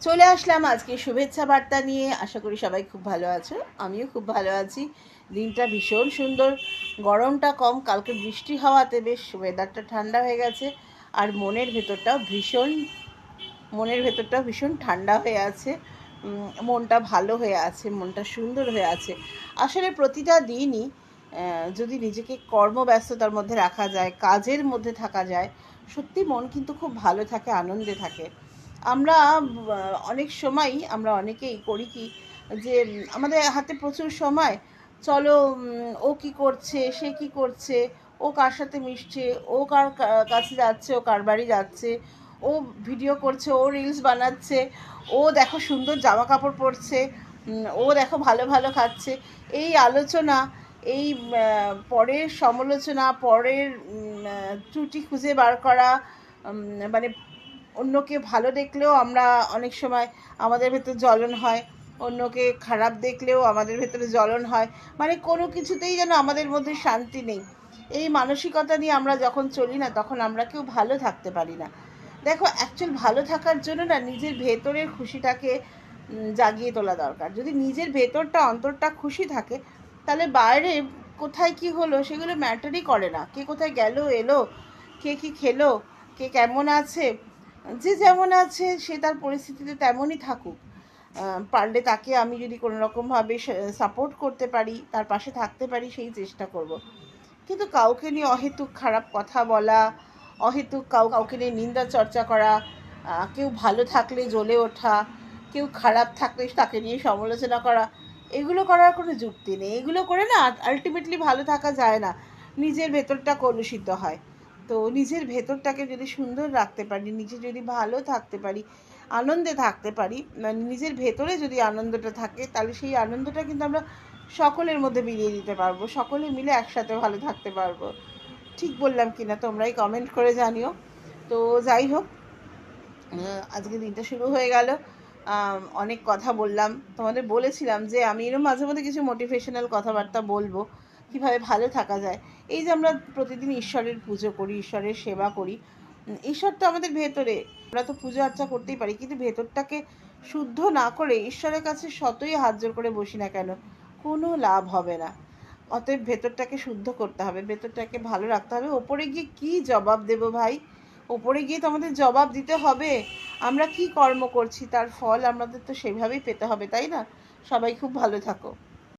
চলে আসলাম আজকে শুভেচ্ছা বার্তা নিয়ে। আশা করি সবাই খুব ভালো আছো, আমিও খুব ভালো আছি। দিনটা ভীষণ সুন্দর, গরমটা কম, কালকে বৃষ্টি হওয়াতে বেশ ওয়েদারটা ঠান্ডা হয়ে গেছে। আর মনের ভেতরটাও ভীষণ ঠান্ডা হয়ে আছে। মনটা ভালো হয়ে আছে, মনটা সুন্দর হয়ে আছে। আসলে প্রতিটা দিনই যদি নিজেকে কর্মব্যস্ততার মধ্যে রাখা যায়, কাজের মধ্যে থাকা যায়, সত্যি মন কিন্তু খুব ভালো থাকে, আনন্দে থাকে। আমরা অনেক সময়ই আমরা অনেকেই করি কি, যে আমাদের হাতে প্রচুর সময়, চলো ও কি করছে, সে কি করছে, ও কার সাথে মিশছে, ও কার কাছে যাচ্ছে, ও কার বাড়ি যাচ্ছে, ও ভিডিও করছে, ও রিলস বানাচ্ছে, ও দেখো সুন্দর জামা কাপড় পরছে, ও দেখো ভালো ভালো খাচ্ছে। এই আলোচনা, এই পরের সমালোচনা, পরের ত্রুটি খুঁজে বার করা, মানে অন্যকে ভালো দেখলেও আমরা অনেক সময় আমাদের ভেতর জ্বলন হয়, অন্যকে খারাপ দেখলেও আমাদের ভেতরে জ্বলন হয়। মানে কোনো কিছুতেই যেন আমাদের মধ্যে শান্তি নেই। এই মানসিকতা নিয়ে আমরা যখন চলি না, তখন আমরা কেউ ভালো থাকতে পারি না। দেখো, অ্যাকচুয়াল ভালো থাকার জন্য না নিজের ভেতরের খুশিটাকে জাগিয়ে তোলা দরকার। যদি নিজের ভেতরটা, অন্তরটা খুশি থাকে, তাহলে বাইরে কোথায় কি হলো সেগুলো ম্যাটারই করে না। কে কোথায় গেল এলো, কে কি খেলো, কে কেমন আছে, যে যেমন আছে সে তার পরিস্থিতিতে তেমনই থাকুক। পারলে তাকে আমি যদি কোনো রকমভাবে সাপোর্ট করতে পারি, তার পাশে থাকতে পারি, সেই চেষ্টা করব। কিন্তু কাউকে নিয়ে অহেতুক খারাপ কথা বলা, অহেতুক কাউকে নিয়ে নিন্দা চর্চা করা, কেউ ভালো থাকলে জ্বলে ওঠা, কেউ খারাপ থাকলে তাকে নিয়ে সমালোচনা করা, এগুলো করার কোনো যুক্তি নেই। এগুলো করে না আলটিমেটলি ভালো থাকা যায় না, নিজের ভেতরটা কলুষিত হয়। তো নিজের ভেতরটাকে যদি সুন্দর রাখতে পারি, নিজে যদি ভালো থাকতে পারি, আনন্দে থাকতে পারি, মানে নিজের ভেতরে যদি আনন্দটা থাকে, তাহলে সেই আনন্দটা কিন্তু আমরা সকলের মধ্যে বিলিয়ে দিতে পারবো, সকলে মিলে একসাথে ভালো থাকতে পারবো। ঠিক বললাম কিনা তোমরাই কমেন্ট করে জানিও। তো যাই হোক, আজকে দিনটা শুরু হয়ে গেল। অনেক কথা বললাম, তোমাদের বলেছিলাম যে আমি এরকম মাঝে মধ্যে কিছু মোটিভেশনাল কথাবার্তা বলবো, কিভাবে ভালো থাকা যায়। এই যে আমরা প্রতিদিন ঈশ্বরের পুজো করি, ঈশ্বরের সেবা করি, ঈশ্বর তো আমাদের ভেতরে। আমরা তো পুজো আর্চা করতেই পারি, কিন্তু ভেতরটাকে শুদ্ধ না করে ঈশ্বরের কাছে শতই হাত জোর করে বসি না কেন, কোনো লাভ হবে না। অতএব ভেতরটাকে শুদ্ধ করতে হবে, ভেতরটাকে ভালো রাখতে হবে। ওপরে গিয়ে কি জবাব দেব ভাই? ওপরে গিয়ে তো আমাদের জবাব দিতে হবে। আমরা কি কর্ম করছি তার ফল আমাদের তো সেভাবেই পেতে হবে, তাই না? সবাই খুব ভালো থাকো।